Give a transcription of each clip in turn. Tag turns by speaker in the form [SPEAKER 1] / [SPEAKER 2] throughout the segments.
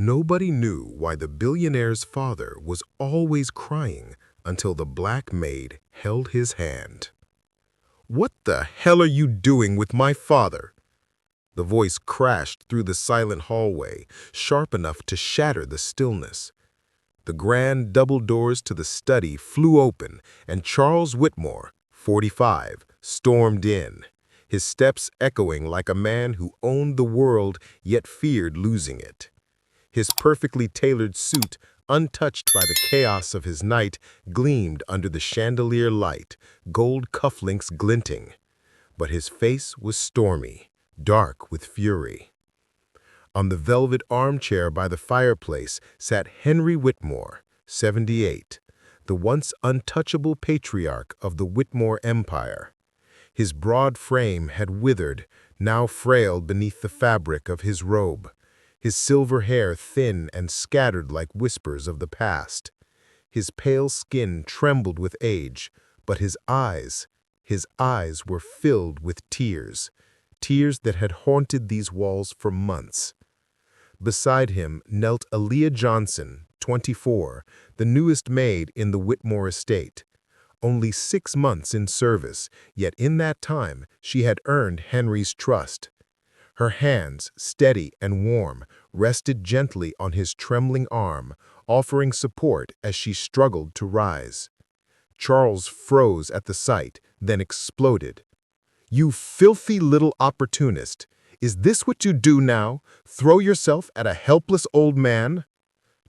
[SPEAKER 1] Nobody knew why the billionaire's father was always crying until the black maid held his hand. "What the hell are you doing with my father?" The voice crashed through the silent hallway, sharp enough to shatter the stillness. The grand double doors to the study flew open, and Charles Whitmore, 45, stormed in, his steps echoing like a man who owned the world yet feared losing it. His perfectly tailored suit, untouched by the chaos of his night, gleamed under the chandelier light, gold cufflinks glinting. But his face was stormy, dark with fury. On the velvet armchair by the fireplace sat Henry Whitmore, 78, the once untouchable patriarch of the Whitmore Empire. His broad frame had withered, now frail beneath the fabric of his robe, his silver hair thin and scattered like whispers of the past. His pale skin trembled with age, but his eyes were filled with tears, tears that had haunted these walls for months. Beside him knelt Aaliyah Johnson, 24, the newest maid in the Whitmore estate. Only 6 months in service, yet in that time she had earned Henry's trust. Her hands, steady and warm, rested gently on his trembling arm, offering support as she struggled to rise. Charles froze at the sight, then exploded. "You filthy little opportunist! Is this what you do now? Throw yourself at a helpless old man?"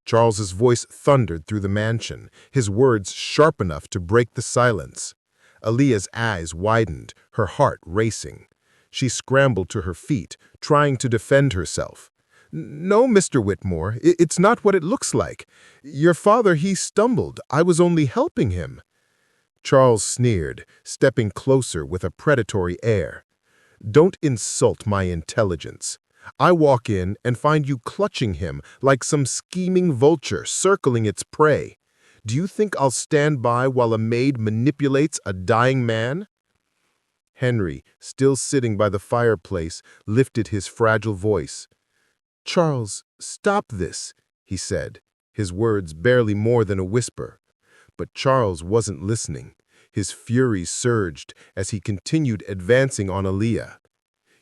[SPEAKER 1] Charles's voice thundered through the mansion, his words sharp enough to break the silence. Aaliyah's eyes widened, her heart racing. She scrambled to her feet, trying to defend herself. "No, Mr. Whitmore, it's not what it looks like. Your father, he stumbled. I was only helping him." Charles sneered, stepping closer with a predatory air. "Don't insult my intelligence. I walk in and find you clutching him like some scheming vulture circling its prey. Do you think I'll stand by while a maid manipulates a dying man?" Henry, still sitting by the fireplace, lifted his fragile voice. "Charles, stop this," he said, his words barely more than a whisper. But Charles wasn't listening. His fury surged as he continued advancing on Aaliyah.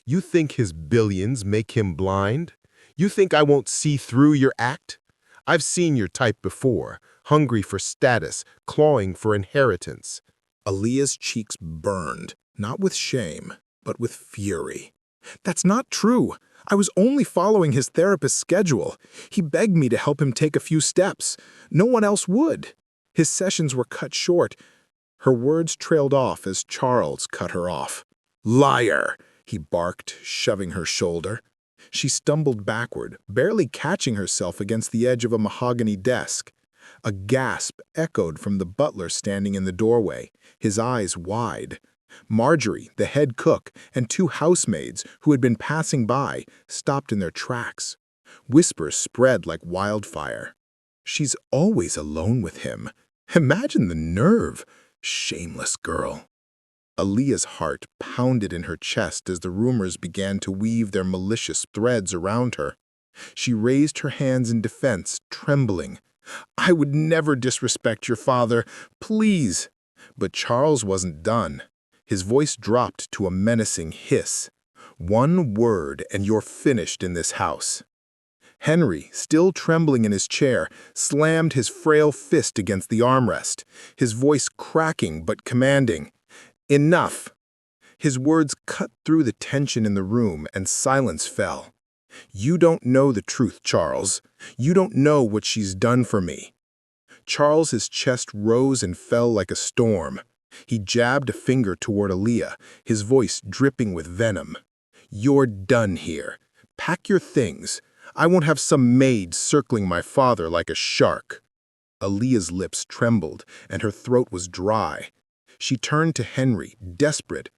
[SPEAKER 1] "You think his billions make him blind? You think I won't see through your act? I've seen your type before, hungry for status, clawing for inheritance."
[SPEAKER 2] Aaliyah's cheeks burned, not with shame, but with fury. "That's not true. I was only following his therapist's schedule. He begged me to help him take a few steps. No one else would." His sessions were cut short. Her words trailed off as Charles cut her off. "Liar!" he barked, shoving her shoulder. She stumbled backward, barely catching herself against the edge of a mahogany desk. A gasp echoed from the butler standing in the doorway, his eyes wide. Marjorie, the head cook, and 2 housemaids who had been passing by stopped in their tracks. Whispers spread like wildfire. "She's always alone with him. Imagine the nerve! Shameless girl." Aaliyah's heart pounded in her chest as the rumors began to weave their malicious threads around her. She raised her hands in defense, trembling. "I would never disrespect your father. Please." But Charles wasn't done. His voice dropped to a menacing hiss. "One word and you're finished in this house." Henry, still trembling in his chair, slammed his frail fist against the armrest, his voice cracking but commanding. "Enough!" His words cut through the tension in the room and silence fell. "You don't know the truth, Charles. You don't know what she's done for me." Charles's chest rose and fell like a storm. He jabbed a finger toward Aaliyah, his voice dripping with venom. "You're done here. Pack your things. I won't have some maid circling my father like a shark." Aaliyah's lips trembled, and her throat was dry. She turned to Henry, desperate.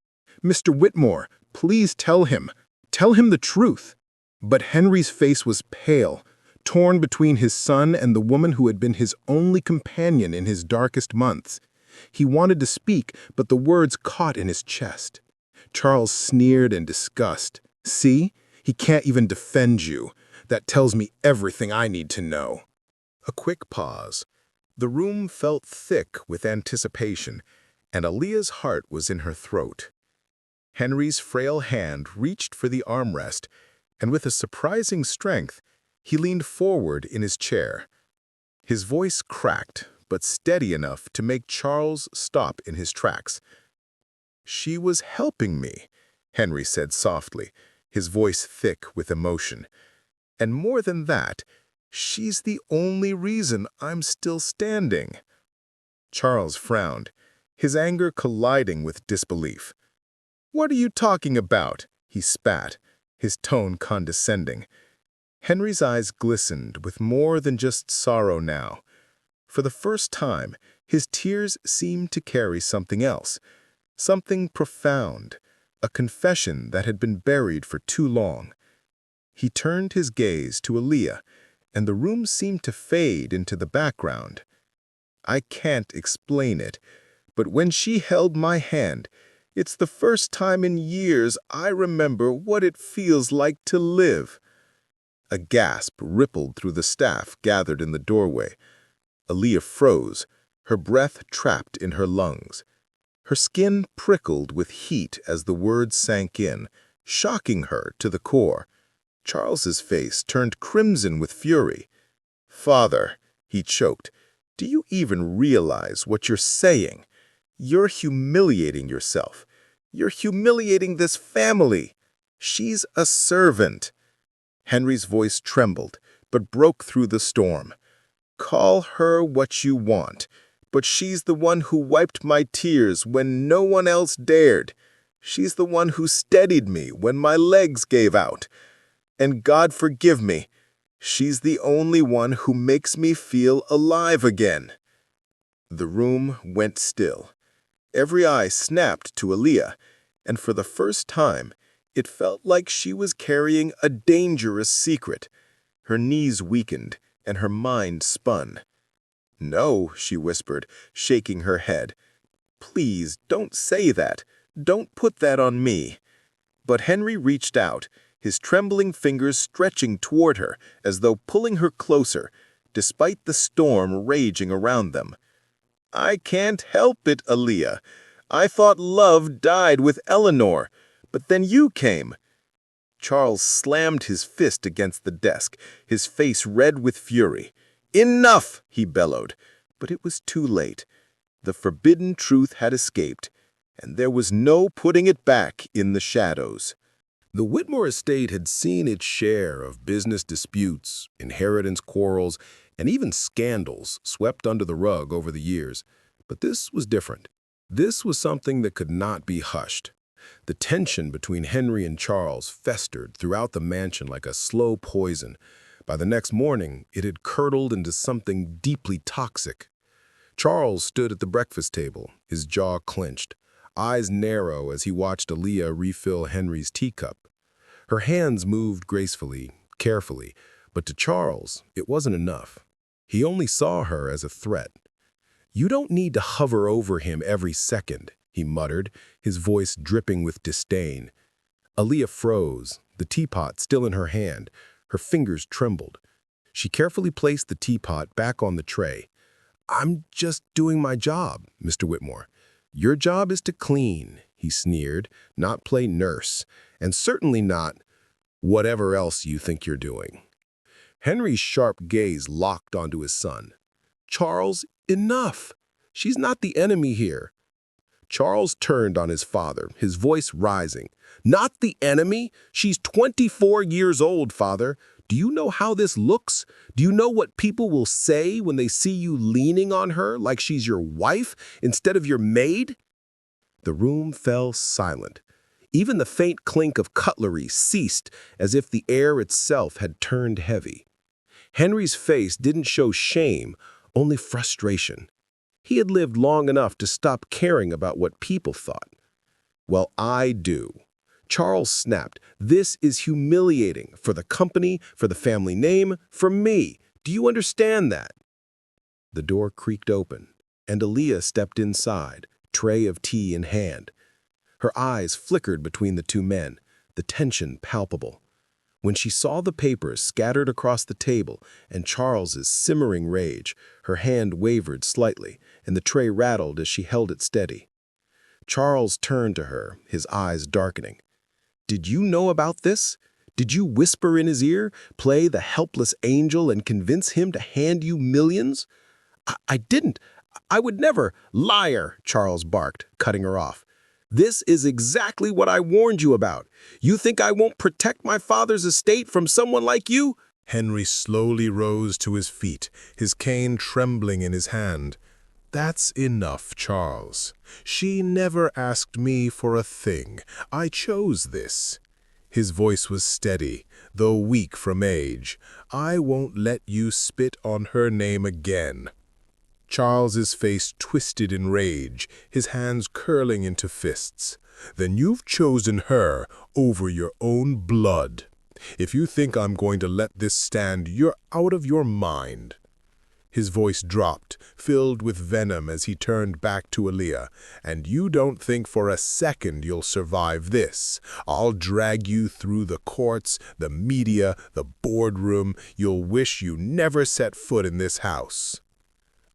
[SPEAKER 2] "Mr. Whitmore, please tell him. Tell him the truth." But Henry's face was pale, torn between his son and the woman who had been his only companion in his darkest months. He wanted to speak, but the words caught in his chest. Charles sneered in disgust. "See? He can't even defend you. That tells me everything I need to know."
[SPEAKER 1] A quick pause. The room felt thick with anticipation, and Aaliyah's heart was in her throat. Henry's frail hand reached for the armrest, and with a surprising strength, he leaned forward in his chair. His voice cracked, but steady enough to make Charles stop in his tracks. "She was helping me," Henry said softly, his voice thick with emotion. "And more than that, she's the only reason I'm still standing." Charles frowned, his anger colliding with disbelief. "What are you talking about?" he spat, his tone condescending. Henry's eyes glistened with more than just sorrow now. For the first time, his tears seemed to carry something else, something profound, a confession that had been buried for too long. He turned his gaze to Aaliyah, and the room seemed to fade into the background. "I can't explain it, but when she held my hand, it's the first time in years I remember what it feels like to live." A gasp rippled through the staff gathered in the doorway. Aaliyah froze, her breath trapped in her lungs. Her skin prickled with heat as the words sank in, shocking her to the core. Charles's face turned crimson with fury. "Father," he choked, "do you even realize what you're saying? You're humiliating yourself. You're humiliating this family. She's a servant." Henry's voice trembled, but broke through the storm. "Call her what you want, but she's the one who wiped my tears when no one else dared. She's the one who steadied me when my legs gave out. And God forgive me, she's the only one who makes me feel alive again." The room went still. Every eye snapped to Aaliyah, and for the first time, it felt like she was carrying a dangerous secret. Her knees weakened, and her mind spun. "No," she whispered, shaking her head. "Please, don't say that. Don't put that on me." But Henry reached out, his trembling fingers stretching toward her as though pulling her closer, despite the storm raging around them. "I can't help it, Aaliyah. I thought love died with Eleanor, but then you came." Charles slammed his fist against the desk, his face red with fury. "Enough!" he bellowed, but it was too late. The forbidden truth had escaped, and there was no putting it back in the shadows. The Whitmore estate had seen its share of business disputes, inheritance quarrels, and even scandals swept under the rug over the years. But this was different. This was something that could not be hushed. The tension between Henry and Charles festered throughout the mansion like a slow poison. By the next morning, it had curdled into something deeply toxic. Charles stood at the breakfast table, his jaw clenched, eyes narrow as he watched Aaliyah refill Henry's teacup. Her hands moved gracefully, carefully, but to Charles, it wasn't enough. He only saw her as a threat. "You don't need to hover over him every second," he muttered, his voice dripping with disdain. Aaliyah froze, the teapot still in her hand. Her fingers trembled. She carefully placed the teapot back on the tray. "I'm just doing my job, Mr. Whitmore." "Your job is to clean," he sneered, "not play nurse, and certainly not whatever else you think you're doing." Henry's sharp gaze locked onto his son. "Charles, enough! She's not the enemy here." Charles turned on his father, his voice rising. "Not the enemy? She's 24 years old, father. Do you know how this looks? Do you know what people will say when they see you leaning on her like she's your wife instead of your maid?" The room fell silent. Even the faint clink of cutlery ceased, as if the air itself had turned heavy. Henry's face didn't show shame, only frustration. He had lived long enough to stop caring about what people thought. "Well, I do." Charles snapped. "This is humiliating for the company, for the family name, for me. Do you understand that?" The door creaked open, and Aaliyah stepped inside, tray of tea in hand. Her eyes flickered between the two men, the tension palpable.
[SPEAKER 3] When she saw the papers scattered across the table and Charles's simmering rage, her hand wavered slightly, and the tray rattled as she held it steady. Charles turned to her, his eyes darkening. "Did you know about this? Did you whisper in his ear, play the helpless angel, and convince him to hand you millions?" I didn't. I would never." "Liar," Charles barked, cutting her off. "This is exactly what I warned you about. You think I won't protect my father's estate from someone like you?"
[SPEAKER 1] Henry slowly rose to his feet, his cane trembling in his hand. "That's enough, Charles. She never asked me for a thing. I chose this." His voice was steady, though weak from age. "I won't let you spit on her name again." Charles's face twisted in rage, his hands curling into fists. "Then you've chosen her over your own blood. If you think I'm going to let this stand, you're out of your mind." His voice dropped, filled with venom as he turned back to Aaliyah. "And you don't think for a second you'll survive this. I'll drag you through the courts, the media, the boardroom. You'll wish you never set foot in this house."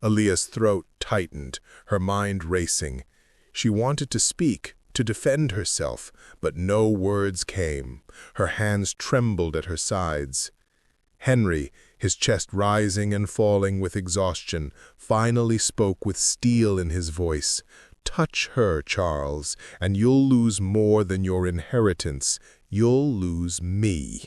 [SPEAKER 1] Aaliyah's throat tightened, her mind racing. She wanted to speak, to defend herself, but no words came. Her hands trembled at her sides. Henry, his chest rising and falling with exhaustion, finally spoke with steel in his voice. "Touch her, Charles, and you'll lose more than your inheritance. You'll lose me."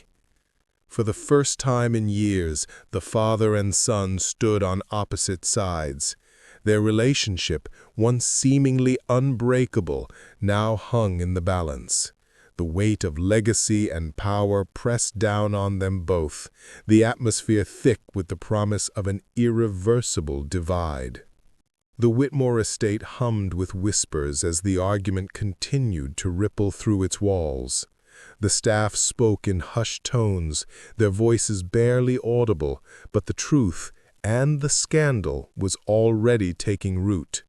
[SPEAKER 1] For the first time in years, the father and son stood on opposite sides. Their relationship, once seemingly unbreakable, now hung in the balance. The weight of legacy and power pressed down on them both, the atmosphere thick with the promise of an irreversible divide. The Whitmore estate hummed with whispers as the argument continued to ripple through its walls. The staff spoke in hushed tones, their voices barely audible, but the truth and the scandal was already taking root.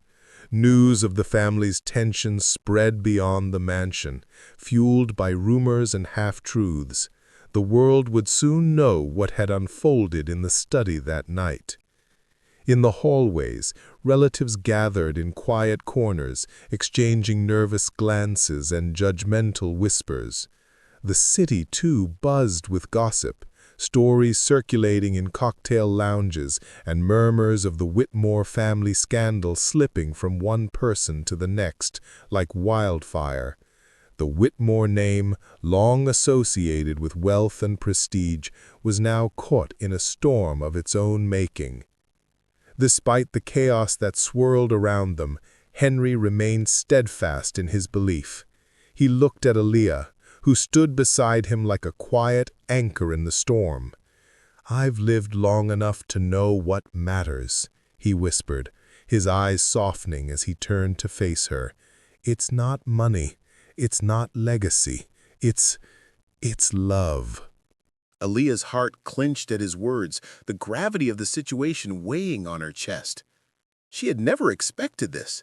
[SPEAKER 1] News of the family's tension spread beyond the mansion, fueled by rumors and half-truths. The world would soon know what had unfolded in the study that night. In the hallways, relatives gathered in quiet corners, exchanging nervous glances and judgmental whispers. The city, too, buzzed with gossip, stories circulating in cocktail lounges and murmurs of the Whitmore family scandal slipping from one person to the next like wildfire. The Whitmore name, long associated with wealth and prestige, was now caught in a storm of its own making. Despite the chaos that swirled around them, Henry remained steadfast in his belief. He looked at Aaliyah, who stood beside him like a quiet anchor in the storm. "I've lived long enough to know what matters," he whispered, his eyes softening as he turned to face her. "It's not money. It's not legacy. It's love."
[SPEAKER 3] Aaliyah's heart clenched at his words, the gravity of the situation weighing on her chest. She had never expected this.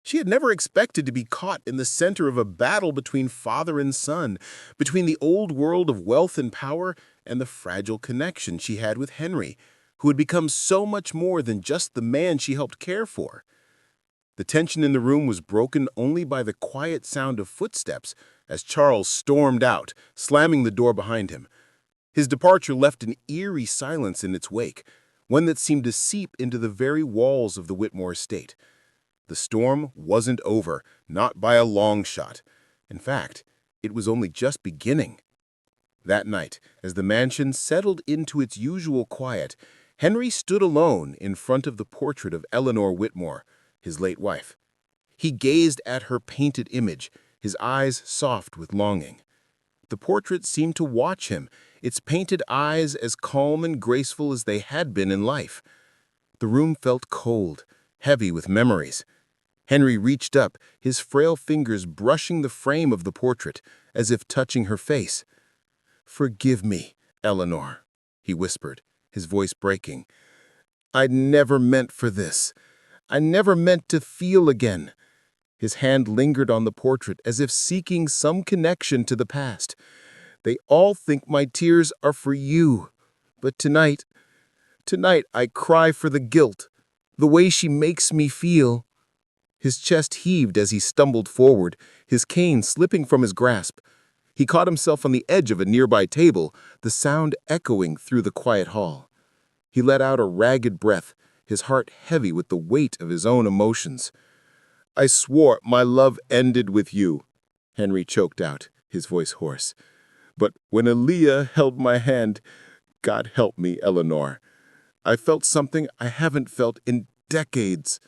[SPEAKER 3] She had never expected to be caught in the center of a battle between father and son, between the old world of wealth and power and the fragile connection she had with Henry, who had become so much more than just the man she helped care for. The tension in the room was broken only by the quiet sound of footsteps as Charles stormed out, slamming the door behind him. His departure left an eerie silence in its wake, one that seemed to seep into the very walls of the Whitmore estate. The storm wasn't over, not by a long shot. In fact, it was only just beginning. That night, as the mansion settled into its usual quiet, Henry stood alone in front of the portrait of Eleanor Whitmore, his late wife. He gazed at her painted image, his eyes soft with longing. The portrait seemed to watch him, its painted eyes as calm and graceful as they had been in life. The room felt cold, heavy with memories. Henry reached up, his frail fingers brushing the frame of the portrait, as if touching her face. "Forgive me, Eleanor," he whispered, his voice breaking. "I never meant for this. I never meant to feel again." His hand lingered on the portrait as if seeking some connection to the past. They all think my tears are for you. But tonight I cry for the guilt, the way she makes me feel." His chest heaved as he stumbled forward, his cane slipping from his grasp. He caught himself on the edge of a nearby table, the sound echoing through the quiet hall. He let out a ragged breath, his heart heavy with the weight of his own emotions. "I swore my love ended with you," Henry choked out, his voice hoarse. "But when Aaliyah held my hand, God help me, Eleanor, I felt something I haven't felt in decades."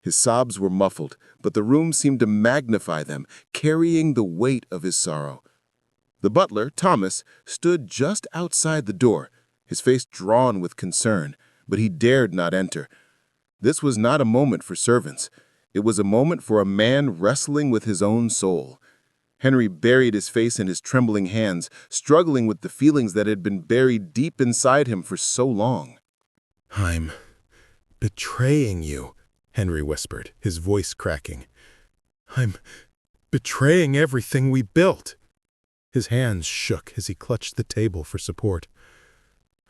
[SPEAKER 3] His sobs were muffled, but the room seemed to magnify them, carrying the weight of his sorrow. The butler, Thomas, stood just outside the door, his face drawn with concern, but he dared not enter. This was not a moment for servants. It was a moment for a man wrestling with his own soul. Henry buried his face in his trembling hands, struggling with the feelings that had been buried deep inside him for so long.
[SPEAKER 2] "I'm betraying you," Henry whispered, his voice cracking. "I'm betraying everything we built." His hands shook as he clutched the table for support.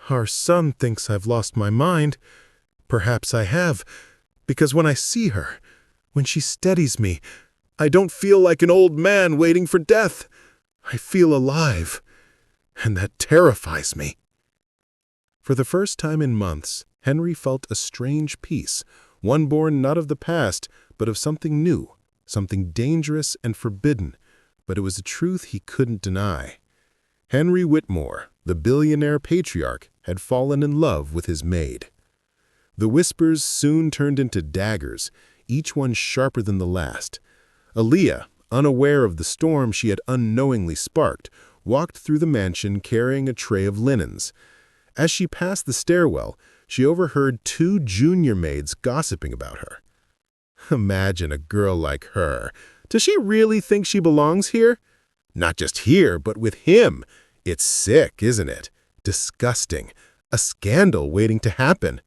[SPEAKER 2] "Our son thinks I've lost my mind. Perhaps I have, because when I see her, when she steadies me, I don't feel like an old man waiting for death. I feel alive, and that terrifies me." For the first time in months, Henry felt a strange peace, one born not of the past, but of something new, something dangerous and forbidden, but it was a truth he couldn't deny. Henry Whitmore, the billionaire patriarch, had fallen in love with his maid. The whispers soon turned into daggers, each one sharper than the last. Aaliyah, unaware of the storm she had unknowingly sparked, walked through the mansion carrying a tray of linens. As she passed the stairwell, she overheard two junior maids gossiping about her. Imagine a girl like her. Does she really think she belongs here? Not just here, but with him. It's sick, isn't it? Disgusting. A scandal waiting to happen.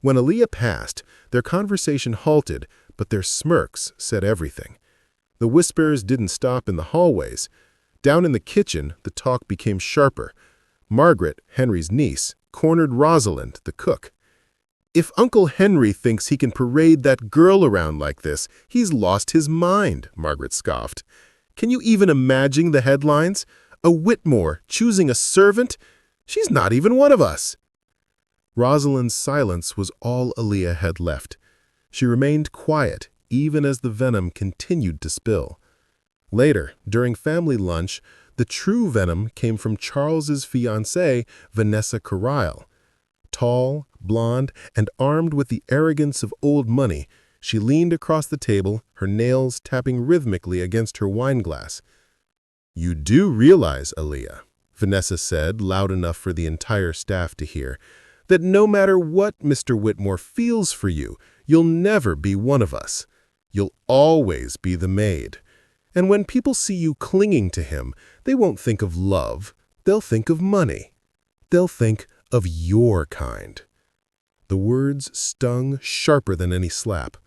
[SPEAKER 2] When Aaliyah passed, their conversation halted, but their smirks said everything. The whispers didn't stop in the hallways. Down in the kitchen, the talk became sharper. Margaret, Henry's niece, cornered Rosalind, the cook. "If Uncle Henry thinks he can parade that girl around like this, he's lost his mind," Margaret scoffed. "Can you even imagine the headlines? A Whitmore choosing a servant? She's not even one of us." Rosalind's silence was all Aaliyah had left. She remained quiet, even as the venom continued to spill. Later, during family lunch, the true venom came from Charles's fiancée, Vanessa Carryle. Tall, blonde, and armed with the arrogance of old money, she leaned across the table, her nails tapping rhythmically against her wineglass. "You do realize, Aaliyah," Vanessa said, loud enough for the entire staff to hear, "that no matter what Mr. Whitmore feels for you, you'll never be one of us. You'll always be the maid. And when people see you clinging to him, they won't think of love. They'll think of money. They'll think of your kind." The words stung sharper than any slap.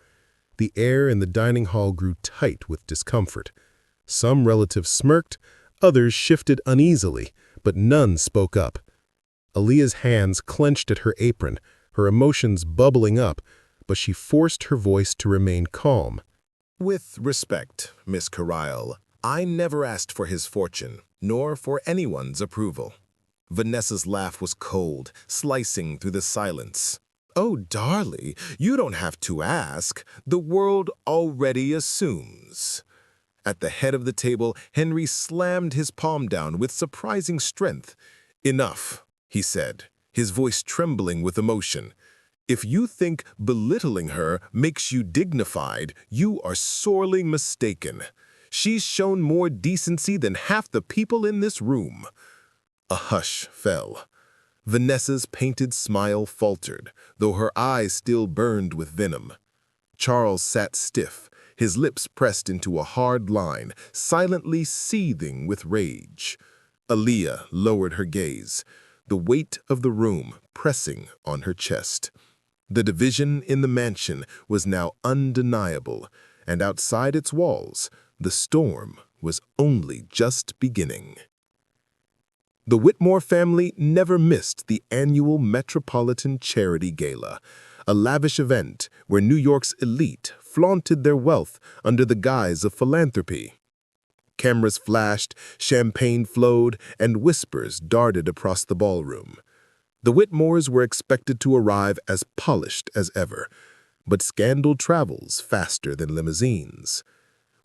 [SPEAKER 2] The air in the dining hall grew tight with discomfort. Some relatives smirked, others shifted uneasily, but none spoke up. Aaliyah's hands clenched at her apron, her emotions bubbling up, but she forced her voice to remain calm. "With respect, Miss Carryle, I never asked for his fortune, nor for anyone's approval." Vanessa's laugh was cold, slicing through the silence. "Oh, darling, you don't have to ask. The world already assumes." At the head of the table, Henry slammed his palm down with surprising strength. "Enough," he said, his voice trembling with emotion. "If you think belittling her makes you dignified, you are sorely mistaken. She's shown more decency than half the people in this room." A hush fell. Vanessa's painted smile faltered, though her eyes still burned with venom. Charles sat stiff, his lips pressed into a hard line, silently seething with rage. Aaliyah lowered her gaze, the weight of the room pressing on her chest. The division in the mansion was now undeniable, and outside its walls, the storm was only just beginning.
[SPEAKER 1] The Whitmore family never missed the annual Metropolitan Charity Gala, a lavish event where New York's elite flaunted their wealth under the guise of philanthropy. Cameras flashed, champagne flowed, and whispers darted across the ballroom. The Whitmores were expected to arrive as polished as ever, but scandal travels faster than limousines.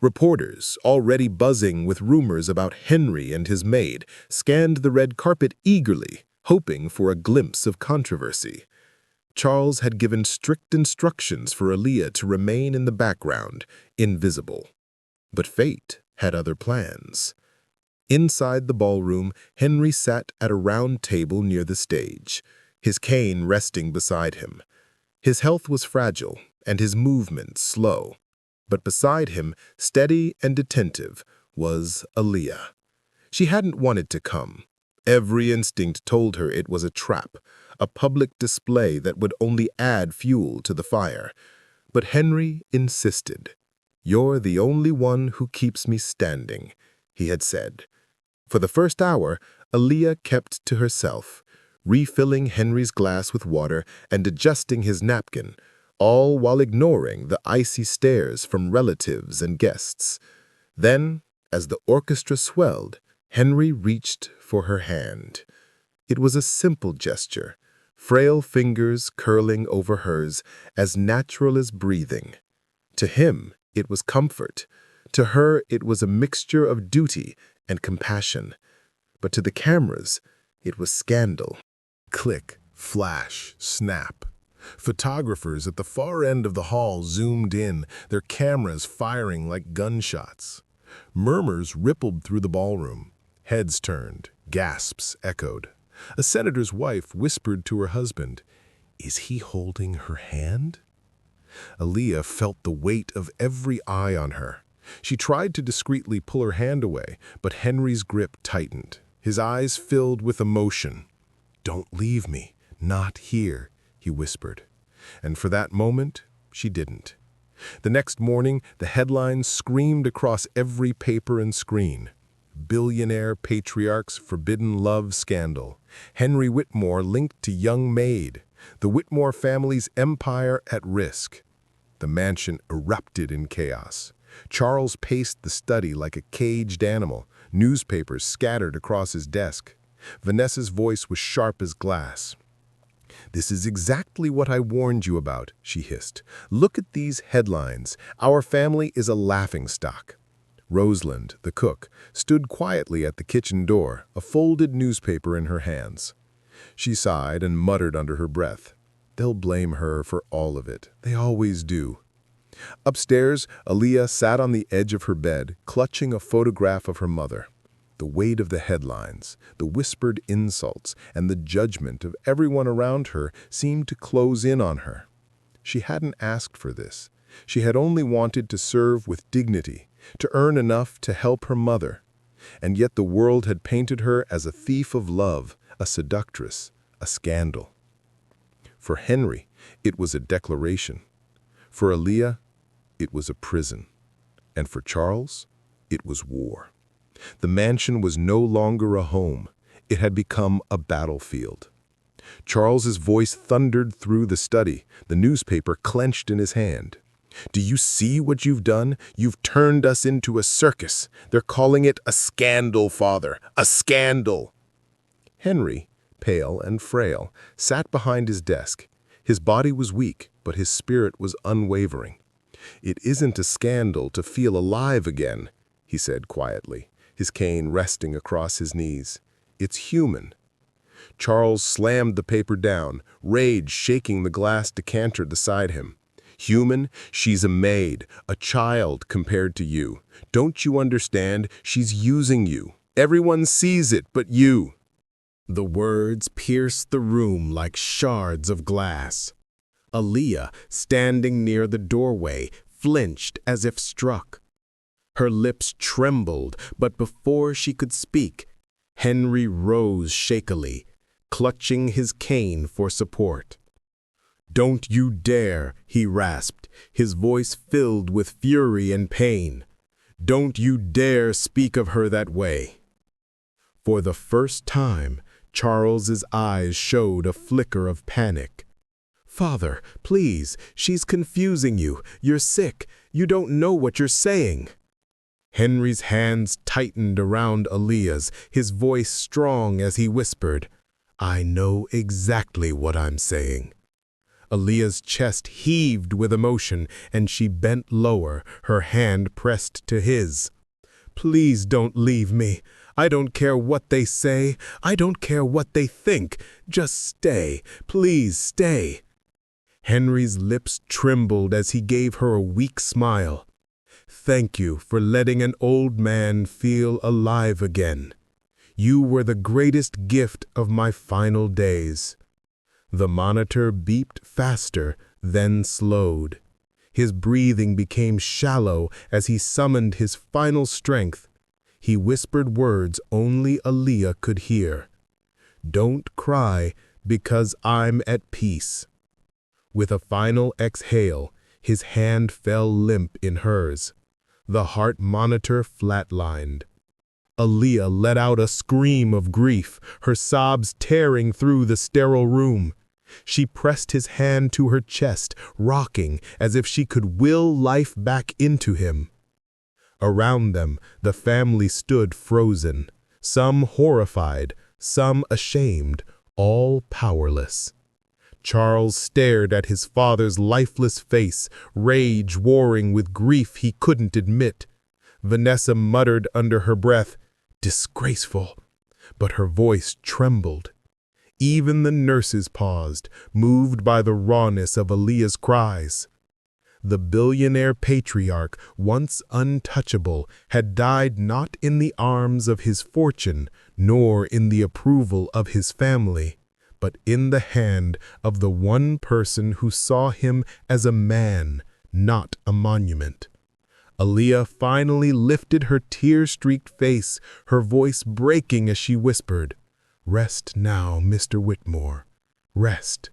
[SPEAKER 1] Reporters, already buzzing with rumors about Henry and his maid, scanned the red carpet eagerly, hoping for a glimpse of controversy. Charles had given strict instructions for Aaliyah to remain in the background, invisible. But fate had other plans. Inside the ballroom, Henry sat at a round table near the stage, his cane resting beside him. His health was fragile and his movements slow. But beside him, steady and attentive, was Aaliyah. She hadn't wanted to come. Every instinct told her it was a trap, a public display that would only add fuel to the fire. But Henry insisted. "You're the only one who keeps me standing," he had said. For the first hour, Aaliyah kept to herself, refilling Henry's glass with water and adjusting his napkin, all while ignoring the icy stares from relatives and guests. Then, as the orchestra swelled, Henry reached for her hand. It was a simple gesture, frail fingers curling over hers, as natural as breathing. To him, it was comfort. To her, it was a mixture of duty and compassion. But to the cameras, it was scandal.
[SPEAKER 2] Click, flash, snap. Photographers at the far end of the hall zoomed in, their cameras firing like gunshots. Murmurs rippled through the ballroom. Heads turned, gasps echoed. A senator's wife whispered to her husband, "Is he holding her hand?" Aaliyah felt the weight of every eye on her. She tried to discreetly pull her hand away, but Henry's grip tightened. His eyes filled with emotion. "Don't leave me, not here," he whispered. And for that moment, she didn't. The next morning, the headlines screamed across every paper and screen. Billionaire patriarch's forbidden love scandal. Henry Whitmore linked to young Maid. The Whitmore family's empire at risk. The mansion erupted in chaos. Charles paced the study like a caged animal, newspapers scattered across his desk. Vanessa's voice was sharp as glass. "This is exactly what I warned you about," she hissed. "Look at these headlines. Our family is a laughingstock." Rosalind, the cook, stood quietly at the kitchen door, a folded newspaper in her hands. She sighed and muttered under her breath. "They'll blame her for all of it. They always do." Upstairs, Aaliyah sat on the edge of her bed, clutching a photograph of her mother. The weight of the headlines, the whispered insults, and the judgment of everyone around her seemed to close in on her. She hadn't asked for this. She had only wanted to serve with dignity, to earn enough to help her mother. And yet the world had painted her as a thief of love, a seductress, a scandal. For Henry, it was a declaration. For Aaliyah, it was a prison. And for Charles, it was war. The mansion was no longer a home. It had become a battlefield. Charles's voice thundered through the study, the newspaper clenched in his hand. "Do you see what you've done? You've turned us into a circus. They're calling it a scandal, father, a scandal." Henry, pale and frail, sat behind his desk. His body was weak, but his spirit was unwavering. "It isn't a scandal to feel alive again," he said quietly, his cane resting across his knees. "It's human." Charles slammed the paper down, rage shaking the glass decanter beside him. "Human? She's a maid, a child compared to you. Don't you understand? She's using you. Everyone sees it but you." The words pierced the room like shards of glass. Aaliyah, standing near the doorway, flinched as if struck. Her lips trembled, but before she could speak, Henry rose shakily, clutching his cane for support. "Don't you dare," he rasped, his voice filled with fury and pain. "Don't you dare speak of her that way."
[SPEAKER 1] For the first time, Charles's eyes showed a flicker of panic. "Father, please, she's confusing you. You're sick. You don't know what you're saying." Henry's hands tightened around Aaliyah's, his voice strong as he whispered, "I know exactly what I'm saying." Aaliyah's chest heaved with emotion, and she bent lower, her hand pressed to his. "Please don't leave me. I don't care what they say. I don't care what they think. Just stay. Please stay." Henry's lips trembled as he gave her a weak smile. "Thank you for letting an old man feel alive again. You were the greatest gift of my final days." The monitor beeped faster, then slowed. His breathing became shallow as he summoned his final strength. He whispered words only Aaliyah could hear. "Don't cry, because I'm at peace." With a final exhale, his hand fell limp in hers. The heart monitor flatlined. Aaliyah let out a scream of grief, her sobs tearing through the sterile room. She pressed his hand to her chest, rocking as if she could will life back into him. Around them, the family stood frozen, some horrified, some ashamed, all powerless. Charles stared at his father's lifeless face, rage warring with grief he couldn't admit. Vanessa muttered under her breath, "Disgraceful," but her voice trembled. Even the nurses paused, moved by the rawness of Aaliyah's cries. The billionaire patriarch, once untouchable, had died not in the arms of his fortune, nor in the approval of his family, but in the hand of the one person who saw him as a man, not a monument. Aaliyah finally lifted her tear-streaked face, her voice breaking as she whispered, "Rest now, Mr. Whitmore, rest."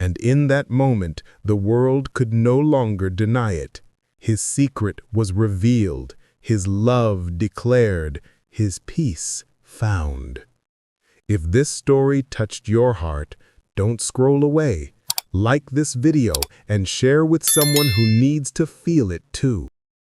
[SPEAKER 1] And in that moment, the world could no longer deny it. His secret was revealed, his love declared, his peace found. If this story touched your heart, don't scroll away. Like this video and share with someone who needs to feel it too.